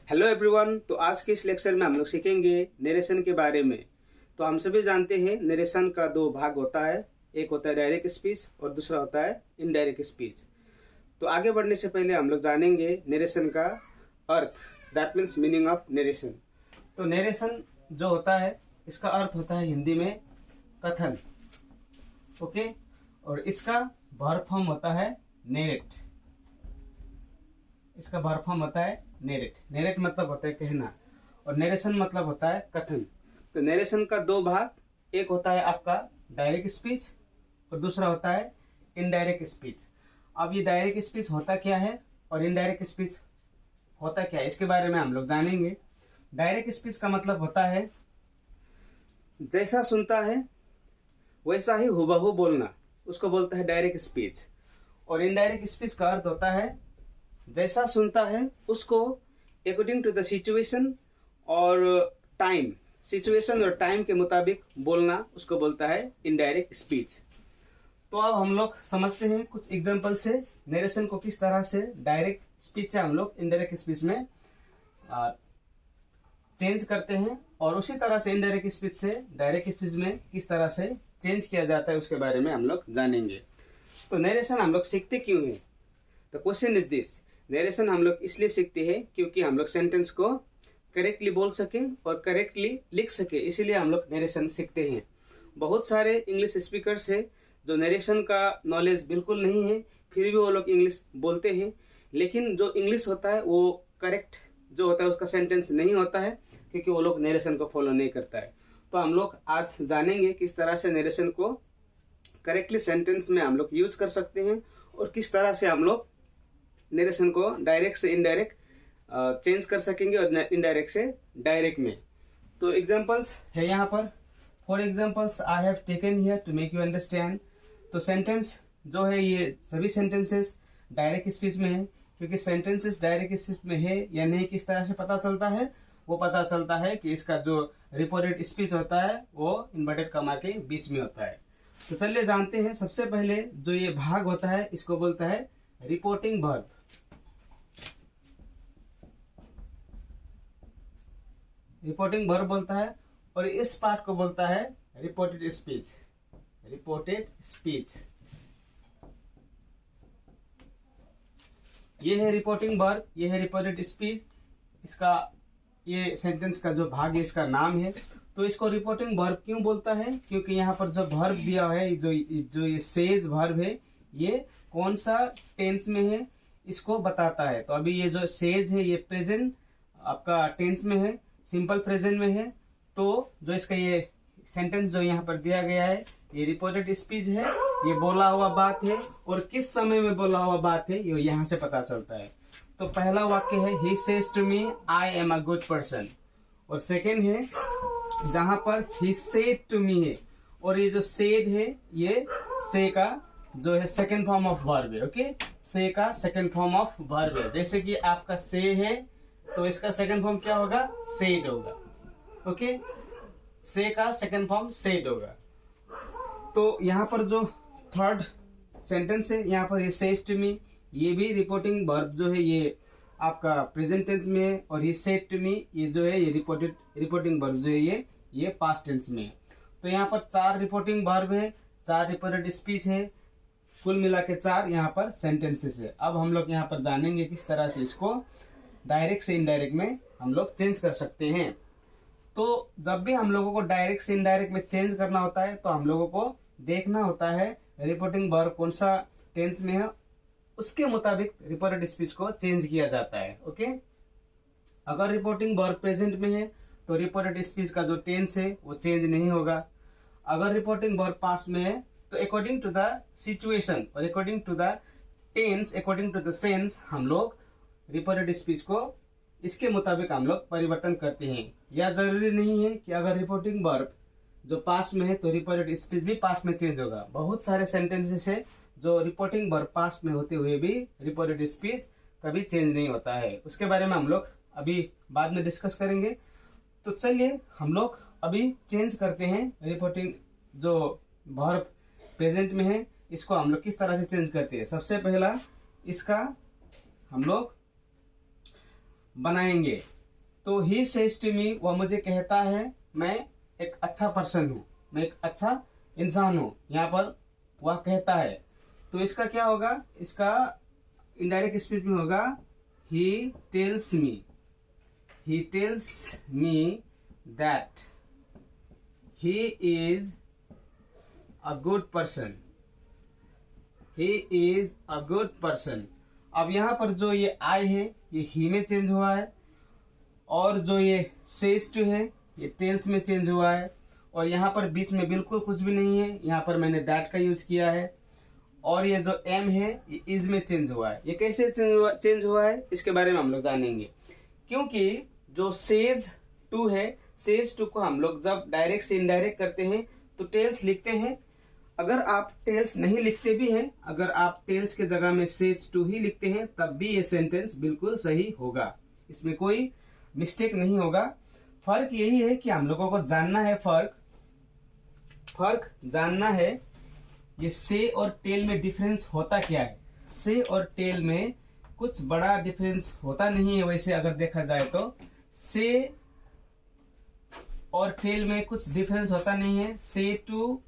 Hello everyone. तो आज के इस लेक्चर में हम लोग सीखेंगे नरेशन के बारे में। तो हम सभी जानते हैं नरेशन का दो भाग होता है, एक होता है डायरेक्ट स्पीच और दूसरा होता है इनडायरेक्ट स्पीच। तो आगे बढ़ने से पहले हम लोग जानेंगे नरेशन का अर्थ, that means meaning of narration. तो नरेशन जो होता है इसका अर्थ होता है हिंदी में कथन, ओके। और इसका वर्ब फॉर्म होता है नेरेट। इसका वर्ब फॉर्म होता है नेरेट। नेरेट मतलब होता है कहना और नरेशन मतलब होता है कथन। तो नरेशन का दो भाग, एक होता है आपका डायरेक्ट स्पीच और दूसरा होता है इनडायरेक्ट स्पीच। अब ये डायरेक्ट स्पीच होता क्या है और इनडायरेक्ट स्पीच होता क्या है, इसके बारे में हम लोग जानेंगे। डायरेक्ट स्पीच का मतलब होता है जैसा सुनता है वैसा ही हुबहू बोलना, उसको बोलता है डायरेक्ट स्पीच। और इनडायरेक्ट स्पीच का अर्थ होता है जैसा सुनता है उसको अकॉर्डिंग टू द सिचुएशन और टाइम, सिचुएशन और टाइम के मुताबिक बोलना, उसको बोलता है इनडायरेक्ट स्पीच। तो अब हम लोग समझते हैं कुछ एग्जांपल से नरेशन को किस तरह से डायरेक्ट स्पीच से हम लोग इनडायरेक्ट स्पीच में चेंज करते हैं और उसी तरह से इनडायरेक्ट स्पीच से डायरेक्ट स्पीच में किस तरह से चेंज किया जाता है उसके बारे में हम लोग जानेंगे। तो नरेशन हम लोग सीखते क्यों हैं? The question is this. Narration हम लोग इसलिए सीखते हैं क्योंकि हम लोग सेंटेंस को करेक्टली बोल सके और करेक्टली लिख सके, इसीलिए हम लोग नरेशन सीखते हैं। बहुत सारे इंग्लिश स्पीकर्स हैं जो नरेशन का नॉलेज बिल्कुल नहीं है, फिर भी वो लोग इंग्लिश बोलते हैं, लेकिन जो इंग्लिश होता है वो करेक्ट जो होता है उसका सेंटेंस नहीं होता है क्योंकि वो लोग नरेशन को फॉलो नहीं करता है। तो हम लोग आज जानेंगे किस तरह से नरेशन को करेक्टली सेंटेंस में हम लोग यूज कर सकते हैं और किस तरह से हम लोग नरेशन को डायरेक्ट से इनडायरेक्ट चेंज कर सकेंगे और इनडायरेक्ट से डायरेक्ट में। तो एग्जांपल्स है यहाँ पर। For examples I have taken here to make you understand. तो सेंटेंस जो है ये सभी सेंटेंसेस डायरेक्ट स्पीच में है, क्योंकि सेंटेंसेस डायरेक्ट स्पीच में है या नहीं किस तरह से पता चलता है, वो पता चलता है कि इसका जो रिपोर्टेड स्पीच होता है वो इन्वर्टेड कॉमा के बीच में होता है। तो चलिए जानते हैं। सबसे पहले जो ये भाग होता है इसको बोलता है रिपोर्टिंग वर्ब। रिपोर्टिंग वर्ब बोलता है और इस पार्ट को बोलता है रिपोर्टेड स्पीच। रिपोर्टेड स्पीच ये है रिपोर्टिंग वर्ब, ये है रिपोर्टेड स्पीच। इसका ये सेंटेंस का जो भाग है इसका नाम है। तो इसको रिपोर्टिंग वर्ब क्यों बोलता है? क्योंकि यहाँ पर जो वर्ब दिया है, जो ये सेज वर्ब है, ये कौन सा टेंस में है इसको बताता है। तो अभी ये जो सेज है ये प्रेजेंट आपका टेंस में है, सिंपल प्रेजेंट में है। तो जो इसका ये सेंटेंस जो यहाँ पर दिया गया है ये रिपोर्टेड स्पीच है, ये बोला हुआ बात है और किस समय में बोला हुआ बात है ये यहाँ से पता चलता है। तो पहला वाक्य है he says to me I am a good person, और सेकेंड है जहां पर ही सेड टू मी है और ये जो सेड है ये से का जो है सेकेंड फॉर्म ऑफ वर्ब है, ओके। से का सेकेंड फॉर्म ऑफ वर्ब है। जैसे कि आपका से है तो इसका सेकेंड फॉर्म क्या होगा? सेड होगा, ओके। से का सेकेंड फॉर्म सेड होगा। तो यहाँ पर जो थर्ड सेंटेंस है यहाँ पर ये सेज टू मी, ये भी रिपोर्टिंग वर्ब जो है ये आपका प्रेजेंट टेंस में है और ये सेड टू मी ये जो है ये रिपोर्टिंग वर्ब जो है ये पास्ट टेंस में है। तो यहाँ पर 4 रिपोर्टिंग वर्ब है, 4 रिपोर्टेड स्पीच है, कुल मिला के 4 यहाँ पर सेंटेंसेस है। अब हम लोग यहाँ पर जानेंगे किस तरह से इसको डायरेक्ट से इनडायरेक्ट में हम लोग चेंज कर सकते हैं। तो जब भी हम लोगों को डायरेक्ट से इनडायरेक्ट में चेंज करना होता है तो हम लोगों को देखना होता है रिपोर्टिंग वर्ब कौन सा टेंस में है, उसके मुताबिक रिपोर्टेड स्पीच को चेंज किया जाता है, ओके। अगर रिपोर्टिंग वर्ब प्रेजेंट में है तो रिपोर्टेड स्पीच का जो टेंस है वो चेंज नहीं होगा। अगर रिपोर्टिंग वर्ब पास्ट में है तो अकॉर्डिंग टू द सिचुएशन और according to the tense, according to the sense हम लोग रिपोर्टेड स्पीच को इसके मुताबिक हम लोग परिवर्तन करते हैं। यह जरूरी नहीं है कि अगर रिपोर्टिंग वर्ब जो पास्ट में है तो रिपोर्टेड स्पीच भी पास्ट में चेंज होगा। बहुत सारे सेंटेंसेस है जो रिपोर्टिंग वर्ब पास्ट में होते हुए भी रिपोर्टेड स्पीच कभी चेंज नहीं होता है। उसके बारे में हम लोग अभी बाद में डिस्कस करेंगे। तो चलिए हम लोग अभी चेंज करते हैं रिपोर्टिंग जो वर्ब प्रेजेंट में है इसको हम लोग किस तरह से चेंज करते हैं। सबसे पहला इसका हम लोग बनाएंगे तो ही सेज टू मी, वह मुझे कहता है मैं एक अच्छा पर्सन हूँ, मैं एक अच्छा इंसान हूँ। यहाँ पर वह कहता है, तो इसका क्या होगा, इसका इनडायरेक्ट स्पीच में होगा ही tells me, he tells me that he is a good person, he is a good person। अब यहाँ पर जो ये I है ये he में चेंज हुआ है, और जो ये says to है ये tells में चेंज हुआ है, और यहाँ पर बीच में बिल्कुल कुछ भी नहीं है, यहाँ पर मैंने that का यूज किया है, और ये जो am है ये is में चेंज हुआ है। ये कैसे चेंज हुआ है इसके बारे में हम लोग जानेंगे, क्योंकि जो सेज टू है, सेज टू को हम लोग जब डायरेक्ट से इनडायरेक्ट करते हैं तो टेल्स लिखते हैं। अगर आप टेल्स नहीं लिखते भी हैं, अगर आप टेल्स के जगह में सेज टू ही लिखते हैं, तब भी ये सेंटेंस बिल्कुल सही होगा, इसमें कोई मिस्टेक नहीं होगा। फर्क यही है कि हम लोगों को जानना है, फर्क जानना है ये से और टेल में डिफरेंस होता क्या है। से और टेल में कुछ बड़ा डिफरेंस होता नहीं है वैसे अगर देखा जाए तो, से और टेल में कुछ डिफरेंस होता नहीं है। से टू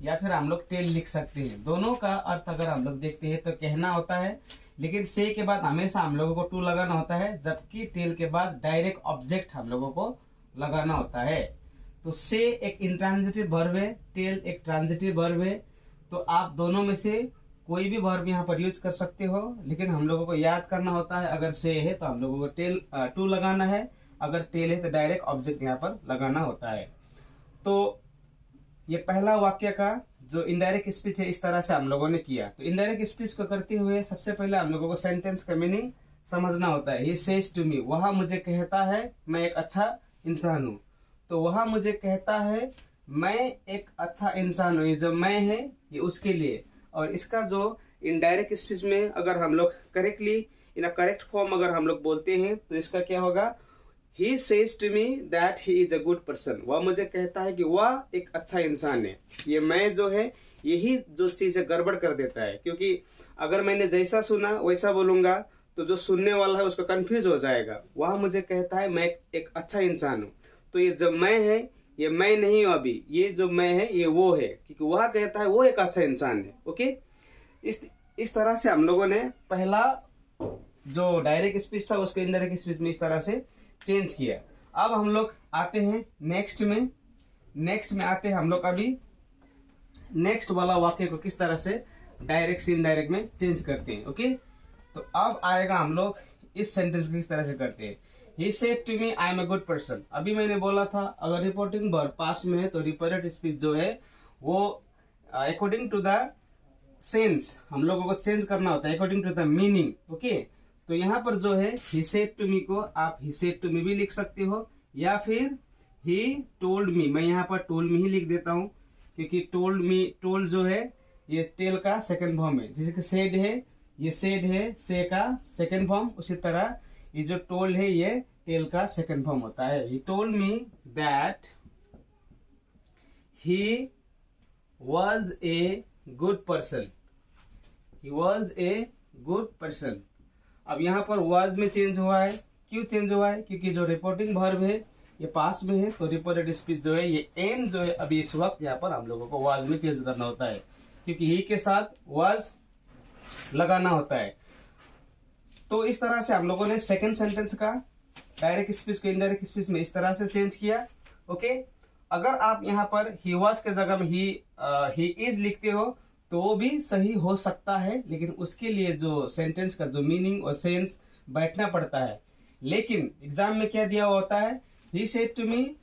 या फिर हम लोग टेल लिख सकते हैं, दोनों का अर्थ अगर हम लोग देखते हैं तो कहना होता है, लेकिन से के बाद हमेशा हम लोगों को टू लगाना होता है, जबकि टेल के बाद डायरेक्ट ऑब्जेक्ट हम लोगों को लगाना होता है। तो से एक इंट्रांजिटिव वर्ब है, टेल एक ट्रांजिटिव वर्ब है, तो आप दोनों में से कोई भी वर्ब यहाँ पर यूज कर सकते हो, लेकिन हम लोगों को याद करना होता है अगर से है तो हम लोगों को टेल टू लगाना है, अगर टेल है तो डायरेक्ट ऑब्जेक्ट यहाँ पर लगाना होता है। तो ये पहला वाक्य का जो इनडायरेक्ट स्पीच है इस तरह से हम लोगों ने किया। तो इनडायरेक्ट स्पीच को करते हुए सबसे पहले हम लोगों को सेंटेंस का मीनिंग समझना होता है। ये सेज टू मी, वह मुझे कहता है मैं एक अच्छा इंसान हूँ। तो वह मुझे कहता है मैं एक अच्छा इंसान हूँ, ये जो मैं है ये उसके लिए। और इसका जो इनडायरेक्ट स्पीच में अगर हम लोग correctly in a correct form अगर हम लोग बोलते हैं तो इसका क्या होगा, He says to me that he is a good person। वह मुझे कहता है कि वह एक अच्छा इंसान है। ये मैं जो है यही जो चीज है गड़बड़ कर देता है, क्योंकि अगर मैंने जैसा सुना वैसा बोलूंगा तो जो सुनने वाला है उसको कंफ्यूज हो जाएगा। वह मुझे कहता है मैं एक अच्छा इंसान हूँ, तो ये जो मैं है ये मैं नहीं हूँ अभी, ये जो मैं है ये वो है, क्योंकि वह कहता है वो एक अच्छा इंसान है। ओके, इस तरह से हम लोगों ने पहला जो डायरेक्ट स्पीच था उसको इनडायरेक्ट स्पीच में इस तरह से चेंज किया। अब हम लोग आते हैं नेक्स्ट में आते हैं हम लोग अभी नेक्स्ट वाला वाक्य को किस तरह से डायरेक्ट से इनडायरेक्ट में चेंज करते हैं। ओके, तो अब आएगा हम लोग इस सेंटेंस को किस तरह से करते हैं। He said to me I am a good person। अभी मैंने बोला था अगर रिपोर्टिंग वर्ब पास्ट में है तो रिपोर्टेड स्पीच जो है वो अकॉर्डिंग टू द सेंस हम लोगों को चेंज करना होता है, according to the meaning. Okay, तो यहाँ पर जो है he said to me को आप he said to me भी लिख सकते हो, या फिर he told me, मैं यहाँ पर told me ही लिख देता हूँ, क्योंकि told जो है ये टेल का सेकंड फॉर्म है। जैसे कि said है, ये said है से का सेकंड फॉर्म, उसी तरह ये जो told है ये टेल का सेकंड फॉर्म होता है। he told me that he was a good person, he was a good person। अब यहाँ पर was में चेंज हुआ है, क्यों चेंज हुआ है, क्योंकि जो रिपोर्टिंग वर्ब है ये पास्ट में है, तो रिपोर्टेड स्पीच जो है ये एम जो है अभी इस वक्त यहाँ पर हम लोगों को was में चेंज करना होता है, क्योंकि ही के साथ was लगाना होता है। तो इस तरह से हम लोगों ने सेकंड सेंटेंस का डायरेक्ट स्पीच को इनडायरेक्ट स्पीच में इस तरह से चेंज किया। ओके, अगर आप यहाँ पर ही was के जगह में ही इज लिखते हो तो वो भी सही हो सकता है, लेकिन उसके लिए जो सेंटेंस का जो मीनिंग और सेंस बैठना पड़ता है। लेकिन एग्जाम में क्या दिया हुआ होता है, he said to me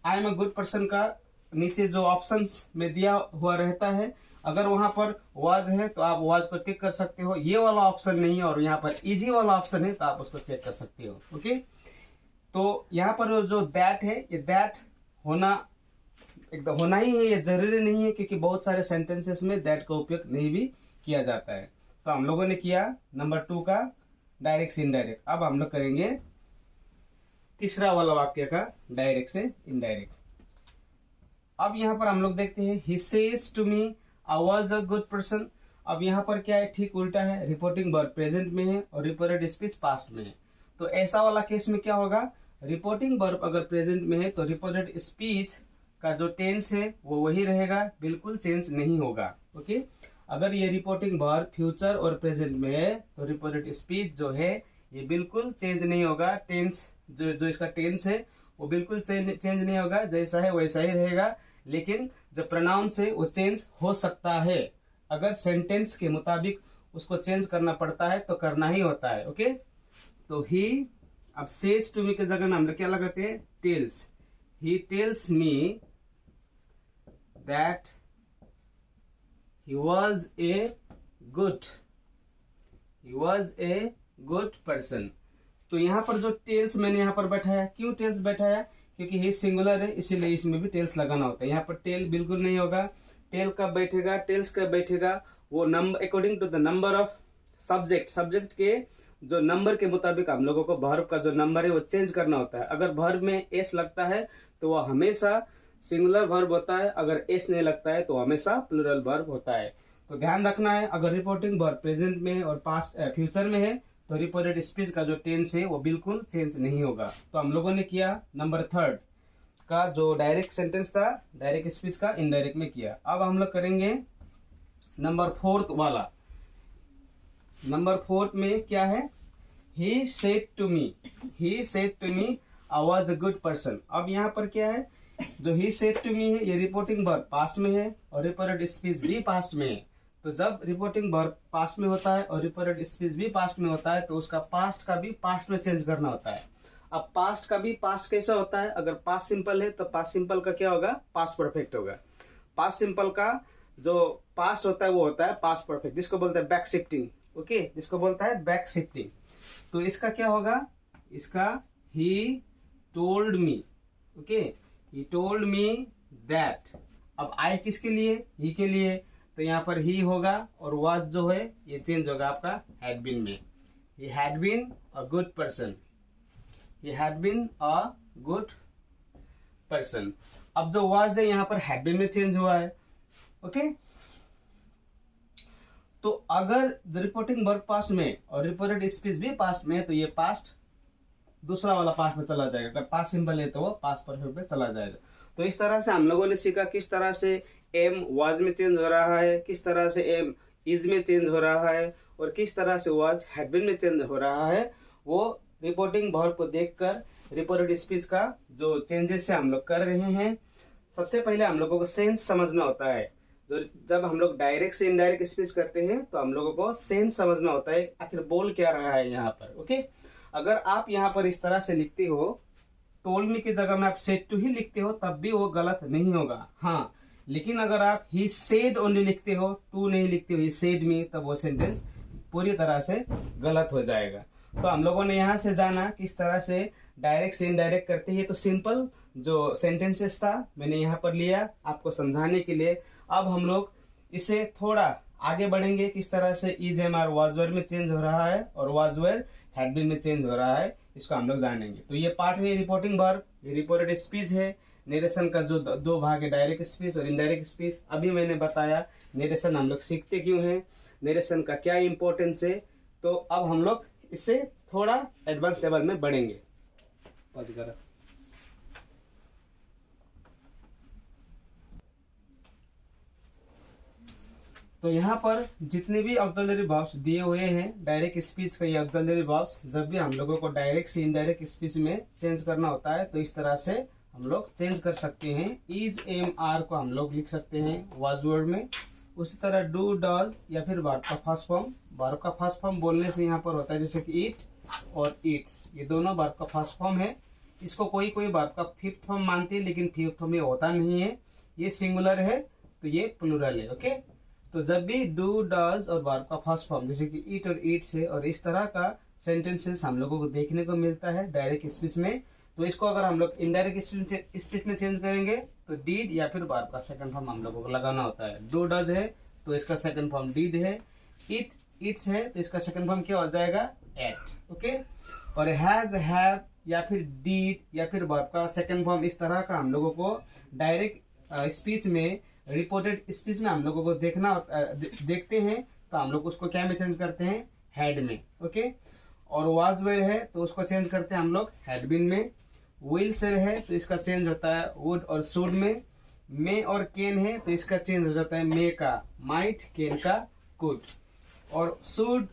I am a good person का नीचे जो ऑप्शंस में दिया हुआ रहता है, अगर वहां पर वाज है तो आप वाज को टिक कर सकते हो, ये वाला ऑप्शन नहीं है और यहाँ पर इजी वाला ऑप्शन है तो आप उसको चेक कर सकते हो। ओके, तो यहाँ पर जो दैट है ये दैट एकदम होना ही है, ये जरूरी नहीं है, क्योंकि बहुत सारे सेंटेंसेस में दैट का उपयोग नहीं भी किया जाता है। तो हम लोगों ने किया नंबर 2 का डायरेक्ट से इनडायरेक्ट। अब हम लोग करेंगे तीसरा वाला वाक्य का डायरेक्ट से इनडायरेक्ट। अब यहाँ पर हम लोग देखते हैं he says to me I was a good person. अब यहाँ पर क्या है, ठीक उल्टा है, रिपोर्टिंग वर्ब प्रेजेंट में है और रिपोर्टेड स्पीच पास्ट में है। तो ऐसा वाला केस में क्या होगा, रिपोर्टिंग वर्ब अगर प्रेजेंट में है तो रिपोर्टेड स्पीच का जो टेंस है वो वही रहेगा, बिल्कुल चेंज नहीं होगा। ओके, अगर ये रिपोर्टिंग वर्ब फ्यूचर और प्रेजेंट में है तो रिपोर्टेड स्पीच जो है ये बिल्कुल चेंज नहीं होगा। टेंस जो इसका टेंस है वो बिल्कुल चेंज नहीं होगा, जैसा है वैसा ही रहेगा। लेकिन जो प्रोनाउंस है वो चेंज हो सकता है, अगर सेंटेंस के मुताबिक उसको चेंज करना पड़ता है तो करना ही होता है। ओके, तो ही, अब सेज टू मी की जगह हम लोग क्या लगाते हैं, tells. He tells me that he was a good person. तो यहाँ पर जो टेल्स मैंने यहाँ पर बैठाया, क्यों टेल्स बैठाया, क्योंकि ही सिंगुलर है इसीलिए इसमें भी टेल्स लगाना होता है। यहाँ पर टेल बिल्कुल नहीं होगा। टेल कब बैठेगा, टेल्स कब बैठेगा, वो number according to the number of subject के जो नंबर के मुताबिक हम लोगों को वर्ब का जो नंबर है वो चेंज करना होता है। अगर वर्ब में एस लगता है तो वो हमेशा सिंगुलर वर्ब होता है, अगर एस नहीं लगता है तो हमेशा प्लूरल वर्ब होता है। तो ध्यान रखना है, अगर रिपोर्टिंग वर्ब प्रेजेंट में और पास्ट फ्यूचर में है तो रिपोर्टेड स्पीच का जो टेंस है वो बिल्कुल चेंज नहीं होगा। तो हम लोगों ने किया नंबर 3 का जो डायरेक्ट सेंटेंस था, डायरेक्ट स्पीच का इनडायरेक्ट में किया। अब हम लोग करेंगे नंबर 4 वाला। नंबर 4 में क्या है, he said to me I was a good person. अब यहाँ पर क्या है, जो ही सेड टू मी है ये रिपोर्टिंग वर्ब पास्ट में है और रिपोर्टेड स्पीच भी पास्ट में है। तो जब रिपोर्टिंग वर्ब पास्ट में होता है और रिपोर्टेड स्पीच भी पास्ट में होता है तो उसका पास्ट का भी पास्ट में चेंज करना होता है। अब पास्ट का भी पास्ट कैसा होता है, अगर पास्ट सिंपल है तो पास्ट सिंपल का क्या होगा, पास्ट परफेक्ट होगा। पास्ट सिंपल का जो पास्ट होता है वो होता है पास्ट परफेक्ट, जिसको बोलते हैं बैक शिफ्टिंग। ओके, जिसको बोलता है बैक शिफ्टिंग। तो इसका क्या होगा, इसका he told me. Okay, he told me that. अब आई किसके लिए, ही के लिए, तो यहाँ पर ही होगा और वाज जो है ये चेंज होगा आपका हैड बीन में। He had been a good person, he had been a good person. अब जो वाज है यहाँ पर हैड बीन में चेंज हुआ है। ओके, तो अगर रिपोर्टिंग वर्ब पास्ट में और रिपोर्टेड स्पीच भी पास्ट में है तो ये पास्ट दूसरा वाला पास्ट में चला जाएगा। अगर पास्ट सिंपल है तो वो पास्ट परफेक्ट में चला जाएगा। तो इस तरह से हम लोगों ने सीखा किस तरह से एम वाज में चेंज हो रहा है, किस तरह से एम इज में चेंज हो रहा है और किस तरह से वाज हैड बीन में चेंज हो रहा है। वो रिपोर्टिंग वर्ब को देखकर रिपोर्टेड स्पीच का जो चेंजेस से हम लोग कर रहे हैं। सबसे पहले हम लोगों को सेंस समझना होता है। जब हम लोग डायरेक्ट से इनडायरेक्ट स्पीच करते हैं तो हम लोगों को सेंस समझना होता है, आखिर बोल क्या रहा है यहाँ पर। ओके, अगर आप यहाँ पर इस तरह से लिखते हो, टोल्ड मी की जगह में आप सेड टू ही लिखते हो तब भी वो गलत नहीं होगा। हाँ, लेकिन अगर आप ही सेड ओनली लिखते हो, टू नहीं लिखते हो, ही सेड मी, तब वो सेंटेंस पूरी तरह से गलत हो जाएगा। तो हम लोगों ने यहाँ से जाना किस तरह से डायरेक्ट से इनडायरेक्ट करते हैं। तो सिंपल जो सेंटेंसेस था मैंने यहाँ पर लिया आपको समझाने के लिए। अब हम लोग इसे थोड़ा आगे बढ़ेंगे, किस तरह से is am are was were में चेंज हो रहा है और वाज वेयर हैड बीन में चेंज हो रहा है, इसको हम लोग जानेंगे। तो ये पार्ट है रिपोर्टिंग वर्ब, ये रिपोर्टेड स्पीच है। नेरेशन का जो दो भाग है, डायरेक्ट स्पीच और इनडायरेक्ट स्पीच। अभी मैंने बताया नेरेशन हम लोग सीखते क्यों हैं, नेरेशन का क्या इंपॉर्टेंस है। तो अब हम लोग इससे थोड़ा एडवांस लेवल में बढ़ेंगे। तो यहाँ पर जितने भी ऑक्सिलरी वर्ब्स दिए हुए हैं डायरेक्ट स्पीच का, ये ऑक्सिलरी वर्ब्स जब भी हम लोगों को डायरेक्ट से इनडायरेक्ट स्पीच में चेंज करना होता है तो इस तरह से हम लोग चेंज कर सकते हैं। इज एम आर को हम लोग लिख सकते हैं वाज वर्ड में। उसी तरह डू डज या फिर वर्ब का फर्स्ट फॉर्म, वर्ब का फर्स्ट फॉर्म बोलने से यहाँ पर होता है जैसे कि ईट और ईट्स, ये दोनों वर्ब का फर्स्ट फॉर्म है। इसको कोई कोई वर्ब का फिफ्थ फॉर्म मानते हैं लेकिन फिफ्थ फॉर्म ये होता नहीं है, ये सिंगुलर है तो ये प्लूरल है। ओके, तो जब भी डू डज और वर्ब का फर्स्ट फॉर्म जैसे कि ईट और ईट्स है और इस तरह का सेंटेंसेस हम लोगों को देखने को मिलता है डायरेक्ट स्पीच में, तो इसको अगर हम लोग इनडायरेक्ट स्पीच में चेंज करेंगे तो डीड या फिर वर्ब का सेकंड फॉर्म हम लोगों को लगाना होता है। डू डज है तो इसका सेकंड फॉर्म डीड है, ईट ईट्स है तो इसका सेकंड फॉर्म क्या हो जाएगा, एट। ओके, और हैज हैव या फिर डीड या फिर वर्ब का सेकंड फॉर्म, इस तरह का हम लोगों को डायरेक्ट स्पीच में, रिपोर्टेड स्पीच में हम लोगों को देखते हैं तो हम लोग उसको क्या में चेंज करते हैं, हेड में। ओके, और वाज वेयर है तो उसको चेंज करते हैं हम लोग हैड बीन में। विल से है तो इसका चेंज होता है वुड और शुड में। मे और कैन है तो इसका चेंज हो जाता है मे का माइट, कैन का कुड। और शुड,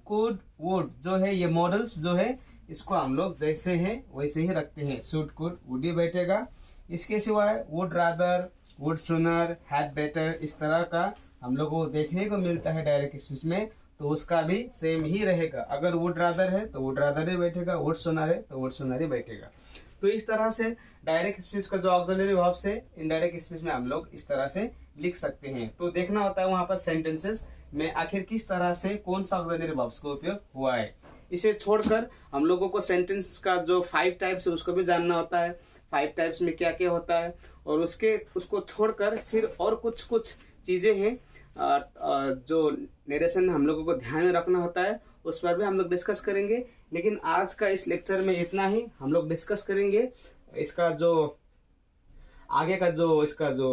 कुड, वुड जो है ये मॉडल्स जो है इसको हम लोग जैसे हैं वैसे ही रखते हैं, शुड, कुड, वुड ही बैठेगा। इसके सिवाय वुड रादर, वुड सुनर, हैड बेटर, इस तरह का हम लोग को देखने को मिलता है डायरेक्ट स्पीच में, तो उसका भी सेम ही रहेगा। अगर वुड रादर है तो वुड रादर ही बैठेगा, वुड सुनर है तो वुड सुनर ही बैठेगा। तो इस तरह से डायरेक्ट स्पीच का जो ऑक्सिलरी वर्ब्स है इनडायरेक्ट स्पीच में हम लोग इस तरह से लिख सकते हैं। तो देखना होता है वहां पर सेंटेंसेस में आखिर किस तरह से कौन सा ऑक्सिलरी वर्ब्स का उपयोग हुआ है। इसे छोड़कर हम लोगों को सेंटेंस का जो 5 टाइप्स है उसको भी जानना होता है, 5 टाइप्स में क्या क्या होता है। और उसको छोड़कर फिर और कुछ चीजें हैं जो नरेशन हम लोगों को ध्यान में रखना होता है, उस पर भी हम लोग डिस्कस करेंगे। लेकिन आज का इस लेक्चर में इतना ही हम लोग डिस्कस करेंगे। इसका जो आगे का जो इसका जो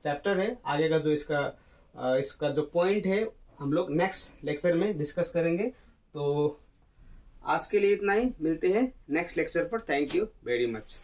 चैप्टर है, आगे का जो इसका जो पॉइंट है हम लोग नेक्स्ट लेक्चर में डिस्कस करेंगे। तो आज के लिए इतना ही, मिलते हैं नेक्स्ट लेक्चर पर। Thank you very much.